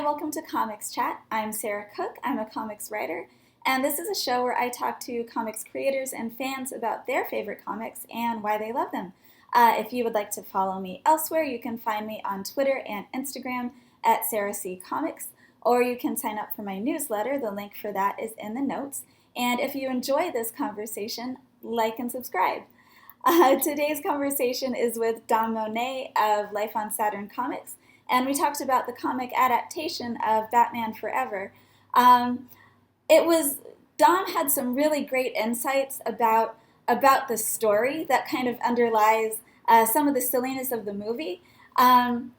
welcome to Comics Chat. I'm Sarah Cook. I'm a comics writer, and this is a show where I talk to comics creators and fans about their favorite comics and why they love them. If you would like to follow me elsewhere, you can find me on Twitter and Instagram at Sarah C. Comics, or you can sign up for my newsletter. The link for that is in the notes. And if you enjoy this conversation, like and subscribe. Today's conversation is with Dom Monette of Life On Saturn Comics, and we talked about the comic adaptation of Batman Forever. It was Dom had some really great insights about the story that kind of underlies some of the silliness of the movie, and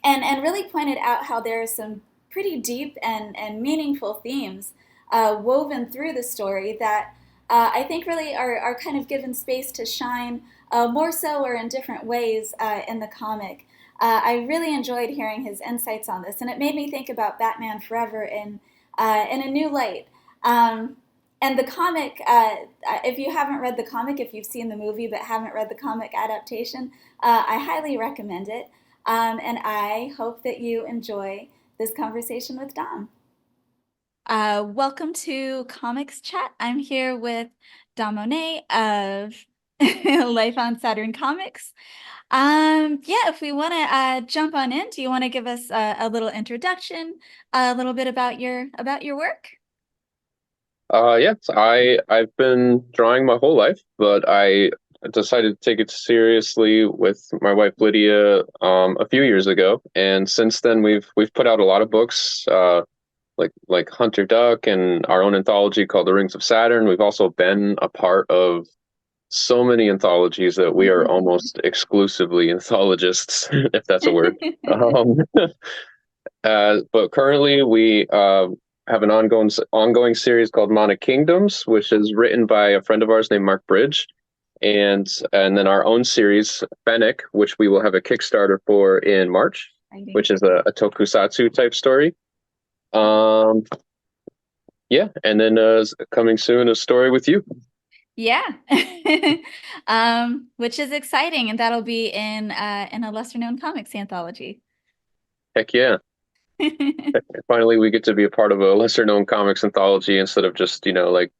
really pointed out how there are some pretty deep and meaningful themes woven through the story that I think really are kind of given space to shine more so or in different ways in the comic. I really enjoyed hearing his insights on this, and it made me think about Batman Forever in a new light. And the comic, if you haven't read the comic, if you've seen the movie but haven't read the comic adaptation, I highly recommend it. And I hope that you enjoy this conversation with Dom. Welcome to Comics Chat. I'm here with Dom Monette of Life on Saturn Comics. If we want to jump on in, do you want to give us a little introduction, a little bit about your work? Yes, I've been drawing my whole life, but I decided to take it seriously with my wife Lydia a few years ago, and since then we've put out a lot of books, like Hunter Duck and our own anthology called the Rings of Saturn. We've also been a part of so many anthologies that we are almost exclusively anthologists, if that's a word. Um, but currently we have an ongoing series called Mana Kingdoms, which is written by a friend of ours named Mark Bridge, and then our own series Fennec, which we will have a Kickstarter for in March, which is a tokusatsu type story. Yeah, and then coming soon, a story with you. Yeah, which is exciting, and that'll be in a lesser known comics anthology. Heck yeah. Finally, we get to be a part of a lesser known comics anthology instead of just, like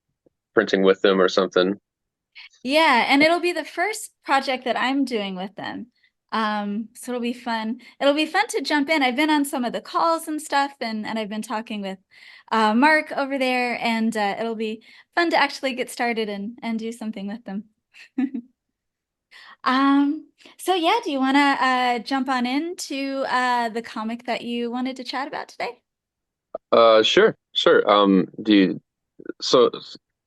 printing with them or something. Yeah, and it'll be the first project that I'm doing with them. So it'll be fun. It'll be fun to jump in. I've been on some of the calls and stuff, and I've been talking with Mark over there, and it'll be fun to actually get started and do something with them. So yeah, do you want to jump on into the comic that you wanted to chat about today? Sure. So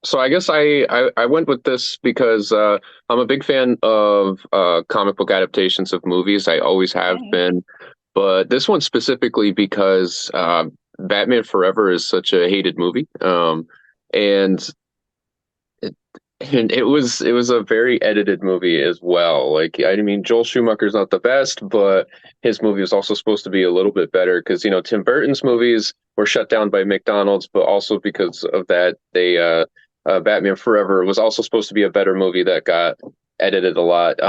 so I guess I went with this because I'm a big fan of comic book adaptations of movies. I always have Okay. been, but this one specifically because Batman Forever is such a hated movie. And it was a very edited movie as well. Like, I mean, Joel Schumacher's not the best, but his movie was also supposed to be a little bit better because Tim Burton's movies were shut down by McDonald's, but also because of that, Batman Forever was also supposed to be a better movie that got edited a lot.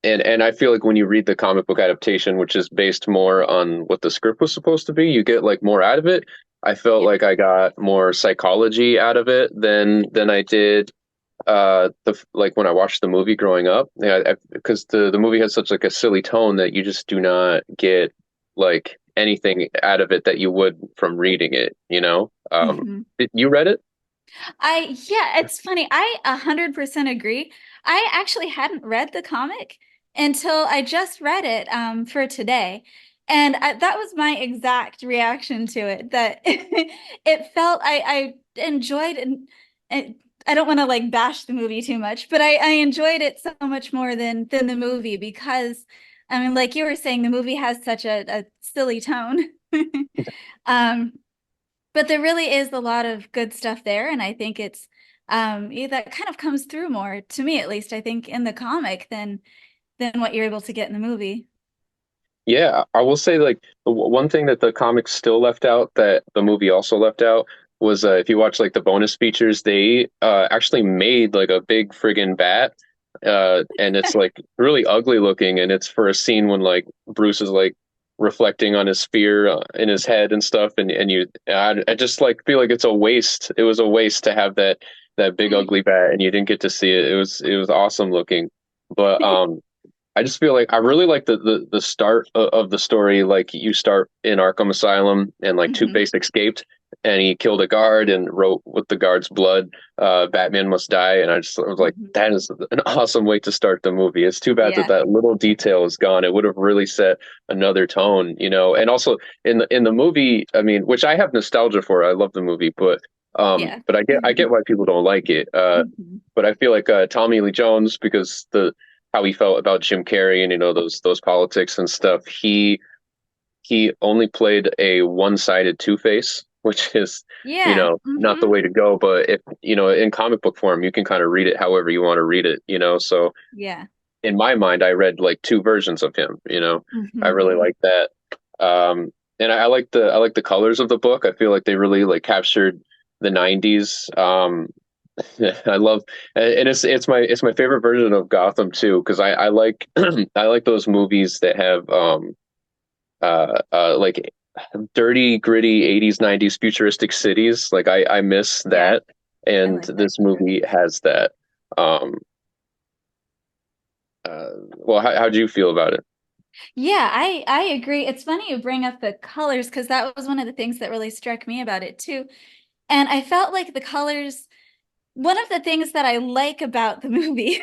And I feel like when you read the comic book adaptation, which is based more on what the script was supposed to be, you get like more out of it. I felt Yeah. like I got more psychology out of it than I did like when I watched the movie growing up. Yeah, because the movie has such like a silly tone that you just do not get like anything out of it that you would from reading it. Mhm. You read it? Yeah, it's funny. I 100% agree. I actually hadn't read the comic until I just read it for today. And that was my exact reaction to it, that it felt I enjoyed and I don't want to like bash the movie too much, but I enjoyed it so much more than the movie because I mean, like you were saying, the movie has such a silly tone. Um, but there really is a lot of good stuff there, and I think it's that kind of comes through more, to me at least, I think, in the comic than what you're able to get in the movie. Yeah, I will say like one thing that the comics still left out that the movie also left out was if you watch like the bonus features, they actually made like a big friggin' bat, and it's like really ugly looking, and it's for a scene when like Bruce is like reflecting on his sphere in his head and stuff, and I just like feel like it's a waste. It was a waste to have that big ugly bat, and you didn't get to see it. It was awesome looking, but I just feel like I really like the start of the story. Like you start in Arkham Asylum and like Two Hmm. Face escaped and he killed a guard and wrote with the guard's blood, Batman must die. And I was like, Hmm. that is an awesome way to start the movie. It's too bad that Yeah. that little detail is gone. It would have really set another tone, you know. And also in the movie, I mean, which I have nostalgia for. I love the movie, Yeah. but I get why people don't like it. Hmm. But I feel like Tommy Lee Jones, because the how he felt about Jim Carrey and those politics and stuff. He only played a one-sided Two-Face, which is Yeah. not the Hmm. way to go. But if in comic book form, you can kind of read it however you want to read it. So Yeah. in my mind, I read like two versions of him. I Hmm. really like that. And I like the colors of the book. I feel like they really like captured the '90s. I love, and it's my favorite version of Gotham too, because I like I like those movies that have like dirty, gritty '80s, '90s futuristic cities. Like I miss Yeah. that, I and like that this too. movie has that. Um, well, how do you feel about it? Yeah, I agree. It's funny you bring up the colors because that was one of the things that really struck me about it too. And I felt like the colors, one of the things that I like about the movie,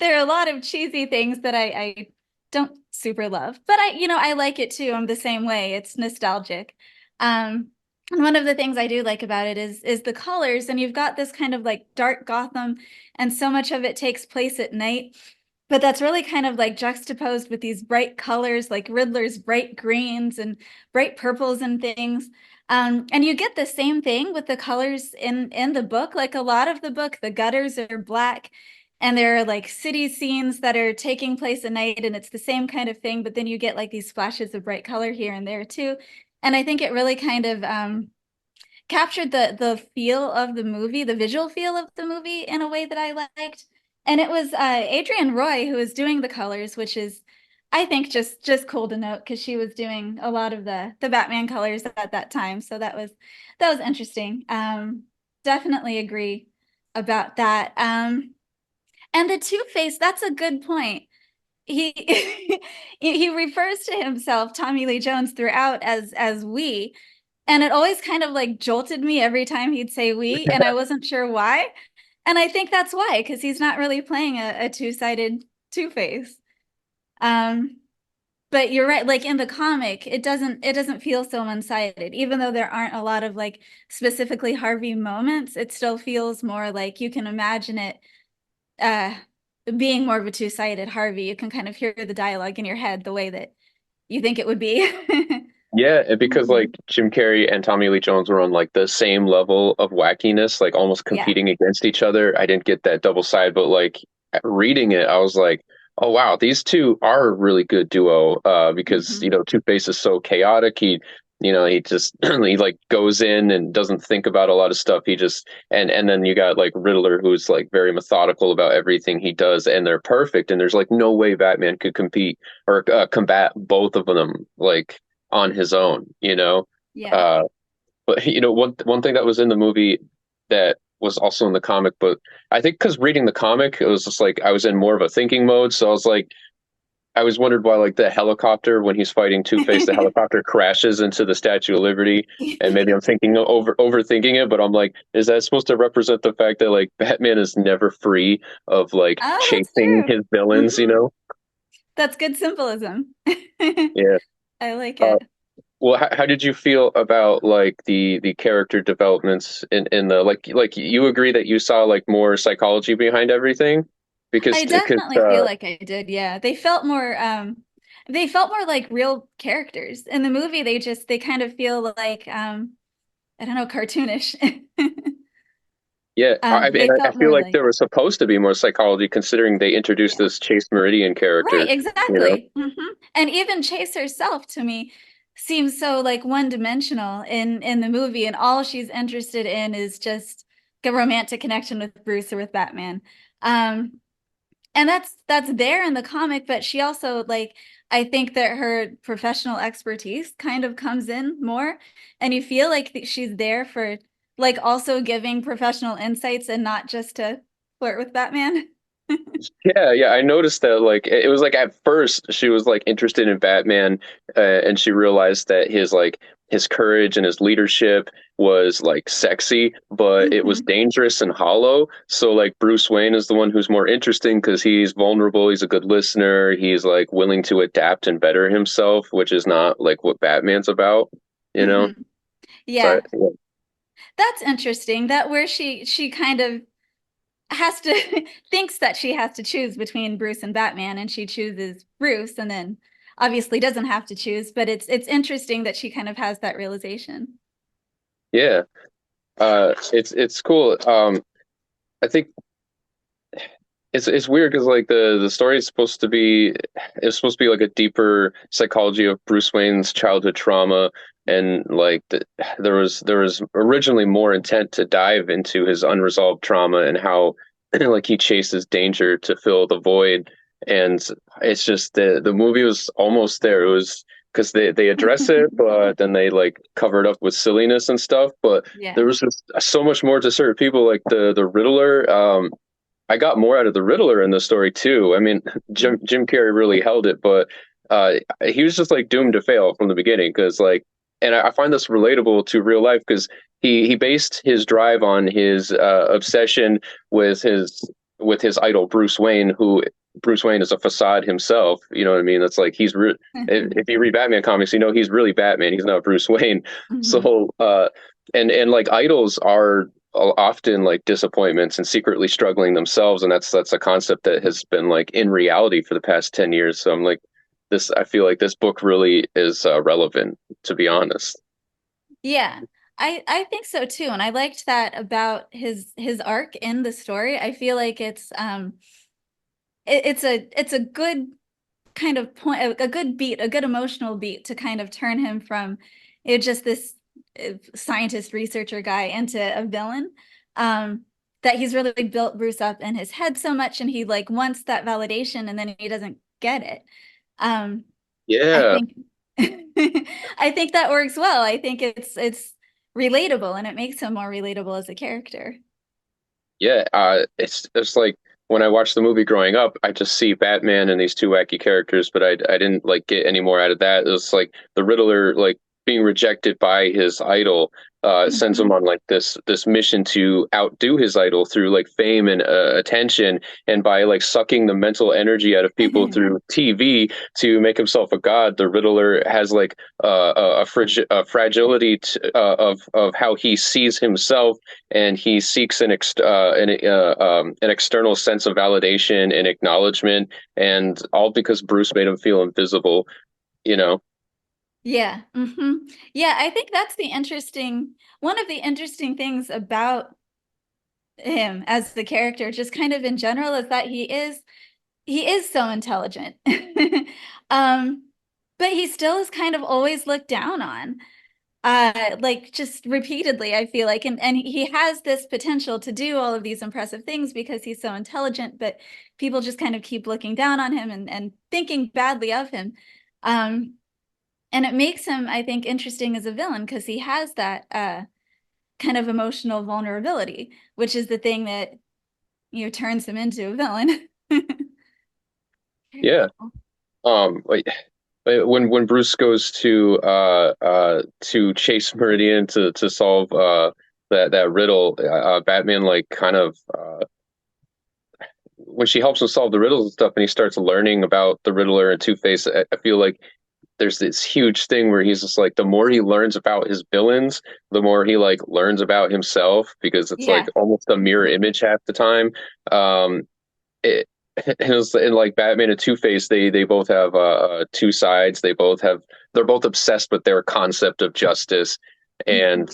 there are a lot of cheesy things that I don't super love, but I like it too. I'm the same way. It's nostalgic. And one of the things I do like about it is the colors, and you've got this kind of like dark Gotham, and so much of it takes place at night. But that's really kind of like juxtaposed with these bright colors, like Riddler's bright greens and bright purples and things. And you get the same thing with the colors in the book. Like a lot of the book, the gutters are black, and there are like city scenes that are taking place at night, and it's the same kind of thing. But then you get like these flashes of bright color here and there too. And I think it really kind of captured the feel of the movie, the visual feel of the movie in a way that I liked. And it was Adrienne Roy who was doing the colors, which is, I think, just cool to note because she was doing a lot of the Batman colors at that time. So that was interesting. Definitely agree about that. And the Two-Face, that's a good point. He he refers to himself, Tommy Lee Jones, throughout as we. And it always kind of like jolted me every time he'd say we, and I wasn't sure why. And I think that's why, because he's not really playing a two-sided Two-Face. Um, but you're right, like in the comic, it doesn't feel so one-sided. Even though there aren't a lot of like specifically Harvey moments, it still feels more like you can imagine it uh being more of a two-sided Harvey. You can kind of hear the dialogue in your head the way that you think it would be. Yeah, and because like Mhm. Jim Carrey and Tommy Lee Jones were on like the same level of wackiness, like almost Yeah. competing against each other. I didn't get that double side, but like reading it, I was like, oh wow, these two are a really good duo. Because Hmm. Two-Face is so chaotic. He just he like goes in and doesn't think about a lot of stuff. He just and then you got like Riddler, who's like very methodical about everything he does, and they're perfect. And there's like no way Batman could compete or combat both of them. Like on his own. Yeah. Uh, but one thing that was in the movie that was also in the comic, but I think because reading the comic, it was just like I was in more of a thinking mode. So I was wondered why like the helicopter when he's fighting Two-Face, the helicopter crashes into the Statue of Liberty. And maybe I'm thinking overthinking it, but I'm like, is that supposed to represent the fact that like Batman is never free of like Oh, that's chasing true. his villains, you Hmm. know? That's good symbolism. Yeah. I like Uh, it. Well, how did you feel about like the character developments in the like you agree that you saw like more psychology behind everything I because definitely feel like I did. Yeah. They felt more like real characters. In the movie, they kind of feel like I don't know, cartoonish. yeah, They I felt feel more like like there was supposed to be more psychology considering they introduced yeah. this Chase Meridian Right, character, you know. exactly. And even Chase herself to me seems so like one-dimensional in the movie, and all she's interested in is just a romantic connection with Bruce or with Batman. Um, and that's there in the comic, but she also like I think that her professional expertise kind of comes in more, and you feel like she's there for like also giving professional insights and not just to flirt with Batman. Yeah, yeah, I noticed that. Like, it was like at first she was like interested in Batman, and she realized that his courage and his leadership was like sexy, but it was Mhm. dangerous and hollow. So like Bruce Wayne is the one who's more interesting because he's vulnerable, he's a good listener, he's like willing to adapt and better himself, which is not like what Batman's about, you know? Mhm. So Yeah, that's interesting. That where she kind of has to thinks that she has to choose between Bruce and Batman, and she chooses Bruce, and then obviously doesn't have to choose. But it's interesting that she kind of has that realization. yeah, it's cool. I think it's weird because like the story is supposed to be it's supposed to be like a deeper psychology of Bruce Wayne's childhood trauma, and like there was originally more intent to dive into his unresolved trauma and how like he chases danger to fill the void. And it's just the movie was almost there. It was because they address it, but then they like cover it up with silliness and stuff. But Yeah. there was just so much more to certain people, like the Riddler. I got more out of the Riddler in the story too. I mean, Jim Carrey really held it, but he was just like doomed to fail from the beginning because like, and I find this relatable to real life because he based his drive on his obsession with his idol Bruce Wayne, who Bruce Wayne is a facade himself. You know what I mean? That's like if you read Batman comics, you know he's really Batman. He's not Bruce Wayne. Mhm. So and like idols are often like disappointments and secretly struggling themselves, and that's a concept that has been like in reality for the past 10 years. So I'm like, this I feel like this book really is relevant, to be honest. Yeah. I think so too. And I liked that about his arc in the story. I feel like it's a good kind of point, a good beat, a good emotional beat to kind of turn him from just this scientist researcher guy into a villain. Um, that he's really built Bruce up in his head so much, and he like wants that validation, and then he doesn't get it. Um, I Yeah, think I think that works well. I think it's relatable, and it makes him more relatable as a character. yeah. It's like when I watched the movie growing up, I just see Batman and these two wacky characters, but I didn't like get any more out of that. It was like the Riddler like being rejected by his idol sends him Mhm. on like this mission to outdo his idol through like fame and attention, and by like sucking the mental energy out of people through TV to make himself a god. The Riddler has like a fragility of how he sees himself, and he seeks an external sense of validation and acknowledgement, and all because Bruce made him feel invisible. You know? Yeah. Yeah, I think that's one of the interesting things about him as the character, just kind of in general, is that he is so intelligent. Um, but he still is kind of always looked down on. Like just repeatedly, I feel like, and he has this potential to do all of these impressive things because he's so intelligent, but people just kind of keep looking down on him and thinking badly of him. Um, and it makes him, I think, interesting as a villain because he has that kind of emotional vulnerability, which is the thing that turns him into a villain. Very Yeah. cool. Like when Bruce goes to chase Meridian to solve that riddle, Batman like kind of when she helps him solve the riddles and stuff, and he starts learning about the Riddler and Two Face. I feel like there's this huge thing where he's just like the more he learns about his villains, the more he like learns about himself, because it's like Yeah. almost a mirror image half the time. It, and like Batman and Two Face, they both have two sides. They're both obsessed with their concept of justice, and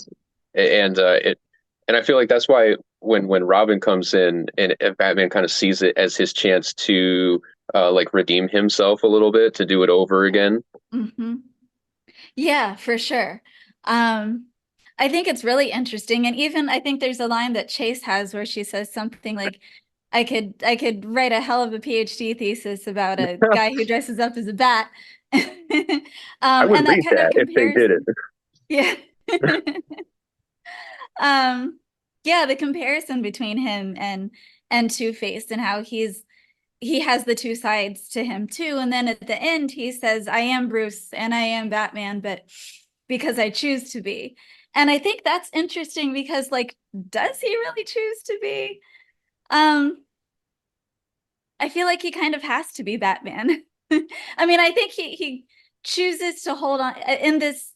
it and I feel like that's why when Robin comes in and Batman kind of sees it as his chance to like redeem himself a little bit, to do it over again. hmm Yeah, for sure. Um, I think it's really interesting. And even I think there's a line that Chase has where she says something like, I could write a hell of a PhD thesis about a guy who dresses up as a bat. I would And that read kind of that if they did it. comparison. Yeah. Um, yeah, the comparison between him and Two-Face and how he has the two sides to him too. And then at the end he says, I am Bruce and I am Batman, but because I choose to be. And I think that's interesting because like, does he really choose to be? Um, I feel like he kind of has to be Batman. I mean, I think he chooses to hold on in this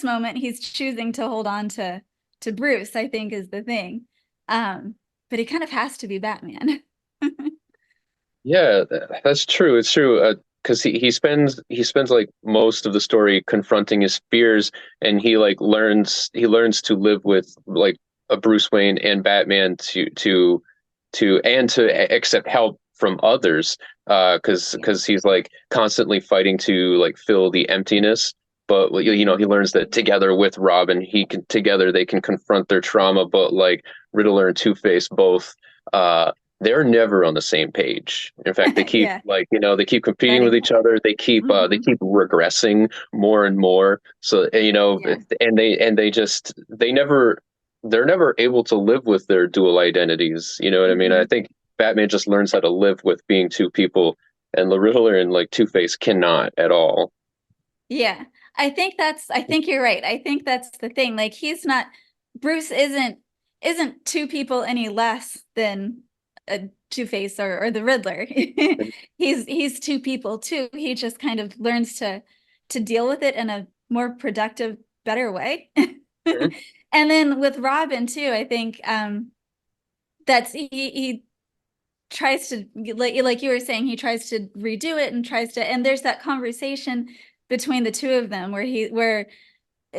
moment. He's choosing to hold on to Bruce, I think, is the thing. But he kind of has to be Batman. Yeah, that's true. It's true. Because he spends like most of the story confronting his fears, and he learns to live with like a Bruce Wayne and Batman to accept help from others. Yeah. Because he's like constantly fighting to like fill the emptiness. But he learns that together with Robin, together they can confront their trauma. But like Riddler and Two-Face both. Uh, they're never on the same page. In fact, they keep Yeah, they keep competing with fighting. each other. They Hmm. keep regressing more and more. So Yeah. they're never able to live with their dual identities. You know what I mean? I Hmm. think Batman just learns how to live with being two people, and the Riddler and like Two-Face cannot at all. Yeah. I think you're right. I think that's the thing. Like Bruce isn't two people any less than a Two-Face or the Riddler. He's two people too. He just kind of learns to deal with it in a more productive, better way. Mhm. And then with Robin too, I think that's he tries to like you were saying, he tries to redo it and tries to, and there's that conversation between the two of them where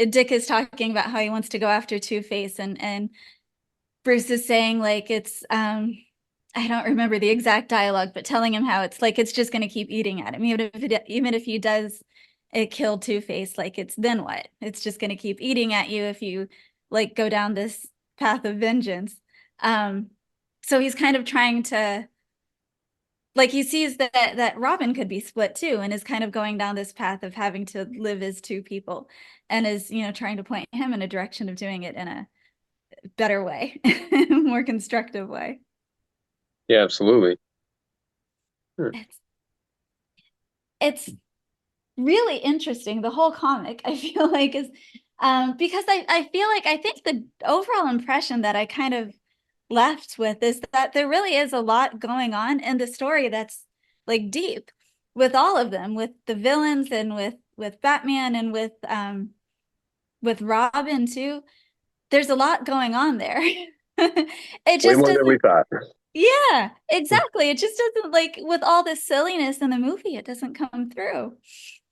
Dick is talking about how he wants to go after Two-Face, and Bruce is saying like it's I don't remember the exact dialogue, but telling him how it's like it's just going to keep eating at him, even if he does it kill Two-Face, like it's then what? It's just going to keep eating at you if you like go down this path of vengeance. Um, so he's kind of trying to like he sees that Robin could be split too, and is kind of going down this path of having to live as two people, and is trying to point him in a direction of doing it in a better way, more constructive way. Yeah, absolutely. Hmm. It's really interesting. The whole comic, I feel like, is because I feel like I think the overall impression that I kind of left with is that there really is a lot going on in the story that's like deep with all of them, with the villains and with Batman and with Robin too. There's a lot going on there. It Way just more than we doesn't, thought. yeah, exactly. It just doesn't like with all the silliness in the movie, it doesn't come through.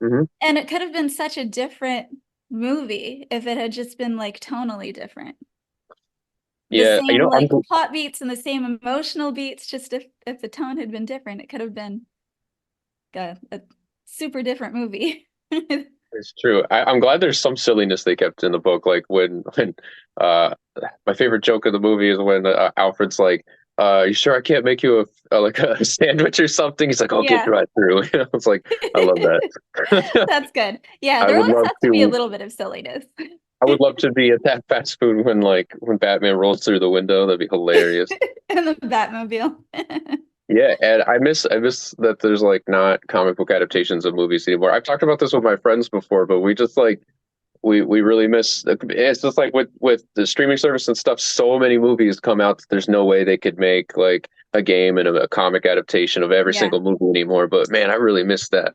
Hmm. And it could have been such a different movie if it had just been like tonally different. The Yeah, same I'm like plot beats and the same emotional beats, just if the tone had been different, it could have been a super different movie. It's true. I'm glad there's some silliness they kept in the book. Like when uh my favorite joke of the movie is when Alfred's like, you sure I can't make you like a sandwich or something? He's like, I'll get Yeah. right through. It's like I love that. That's good. Yeah, I there would always love has to be a to little bit of silliness. I would love to be at that fast food when Batman rolls through the window. That'd be hilarious. In the Batmobile. Yeah, and I miss that there's like not comic book adaptations of movies anymore. I've talked about this with my friends before, but we just like we really miss it's just like with the streaming service and stuff, so many movies come out that there's no way they could make like a game and a comic adaptation of every Yeah. single movie anymore. But man, I really miss that.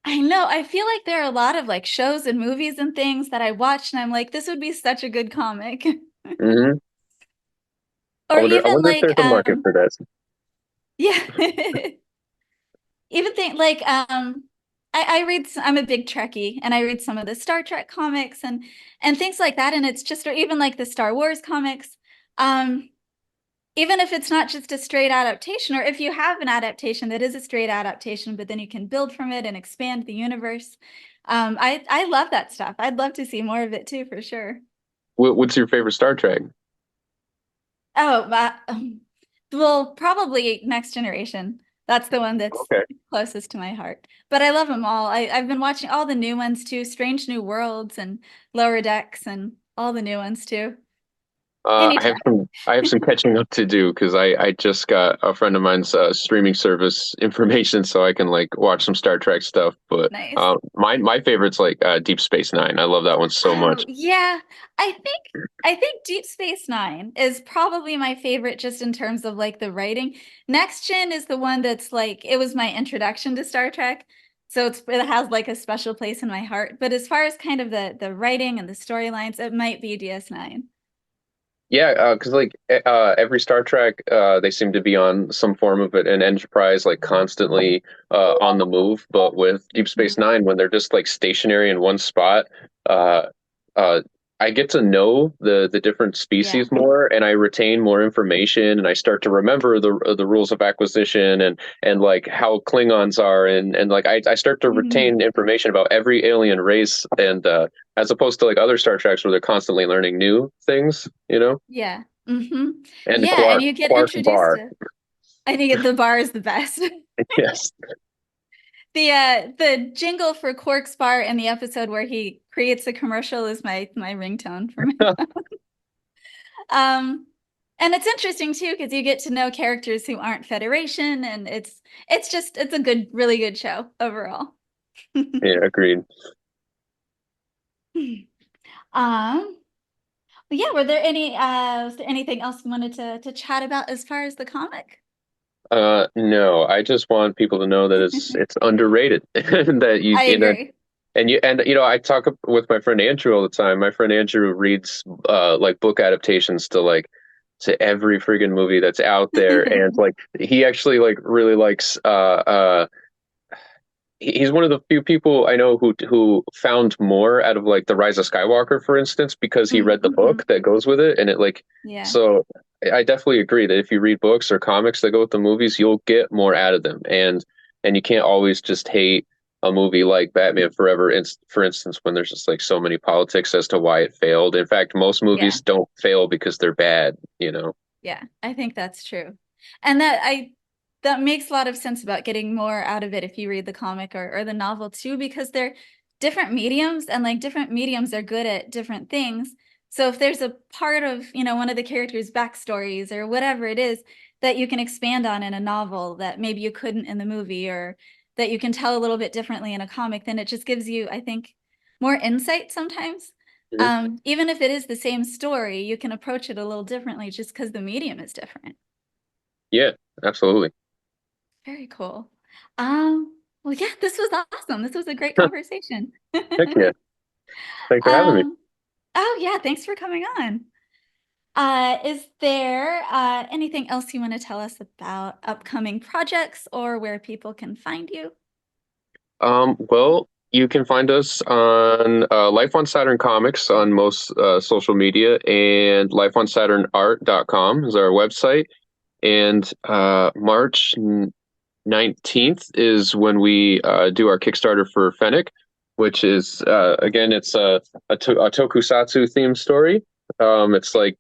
I know. I feel like there are a lot of like shows and movies and things that I watch and I'm like, this would be such a good comic. Hmm. I Or wonder I even wonder if like there's a market for that. yeah. Even think like I read I'm a big Trekkie and I read some of the Star Trek comics and things like that, and it's just or even like the Star Wars comics. Um Even if it's not just a straight adaptation, or if you have an adaptation that is a straight adaptation, but then you can build from it and expand the universe. I love that stuff. I'd love to see more of it too, for sure. What's your favorite Star Trek? Oh, Well, probably Next Generation. That's the one that's Okay. closest to my heart. But I love them all. I've been watching all the new ones too, Strange New Worlds and Lower Decks and all the new ones too. Anytime. I have some catching up to do because I just got a friend of mine's streaming service information so I can like watch some Star Trek stuff. But Nice. my favorite's like Deep Space Nine. I love that one so Oh, much. yeah. I think I think Deep Space Nine is probably my favorite just in terms of like the writing. Next Gen is the one that's like it was my introduction to Star Trek. So it has like a special place in my heart. But as far as kind of the writing and the storylines, it might be DS9. Yeah, because like every Star Trek, they seem to be on some form of it, an Enterprise like constantly on the move. But with Deep Space Mhm. Nine, when they're just like stationary in one spot, uh, uh, I get to know the different Yeah. species more, and I retain more information, and I start to remember the rules of acquisition and like how Klingons are, and like I start to Mhm. retain information about every alien race, and as opposed to like other Star Treks where they're constantly learning new things, you know. Yeah. Hmm. And Yeah, and Quark, you get Quark introduced Bar. to I think the bar is the best. Yes. The jingle for Quark's Bar in the episode where he creates a commercial is my ringtone for my um and it's interesting too because you get to know characters who aren't Federation and it's just it's a good really good show overall. Yeah, agreed. Um yeah, were there any was there anything else you wanted to chat about as far as the comic? No, I just want people to know that it's underrated and that I you know agree. and you know I talk with my friend Andrew all the time. My friend Andrew reads like book adaptations to every friggin' movie that's out there, and like he actually like really likes he's one of the few people I know who found more out of like the Rise of Skywalker, for instance, because he read the Mhm. book that goes with it, and it like Yeah. so. I definitely agree that if you read books or comics that go with the movies, you'll get more out of them, and you can't always just hate a movie like Batman Forever, for instance, when there's just like so many politics as to why it failed. In fact, most Yeah. movies don't fail because they're bad, you know. Yeah, I think that's true. And that makes a lot of sense about getting more out of it if you read the comic or the novel too, because they're different mediums and like different mediums are good at different things. So if there's a part of, one of the characters' backstories or whatever it is that you can expand on in a novel that maybe you couldn't in the movie or that you can tell a little bit differently in a comic, then it just gives you, I think, more insight sometimes. Mhm. Even if it is the same story, you can approach it a little differently just because the medium is different. Yeah, absolutely. Very cool. Well, yeah, this was awesome. This was a great conversation. Heck yeah. Thanks for having me. Um, oh yeah, thanks for coming on. Is there anything else you want to tell us about upcoming projects or where people can find you? Well, you can find us on Life on Saturn Comics on most social media, and lifeonsaturnart.com is our website. And March 19th is when we do our Kickstarter for Fennec, which is again, it's a tokusatsu themed story. It's like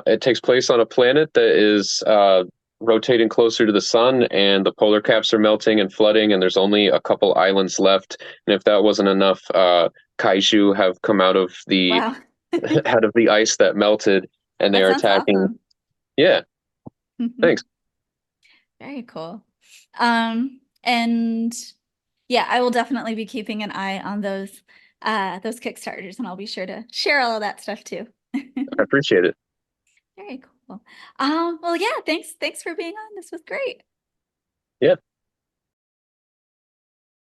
it takes place on a planet that is rotating closer to the sun, and the polar caps are melting and flooding, and there's only a couple islands left. And if that wasn't enough, kaiju have come out of the Wow. out of the ice that melted, and they That are sounds attacking. awesome. Yeah, thanks. Very cool. And yeah, I will definitely be keeping an eye on those Kickstarters and I'll be sure to share all of that stuff too. I appreciate it. Very cool. Well, yeah, thanks for being on. This was great. Yeah.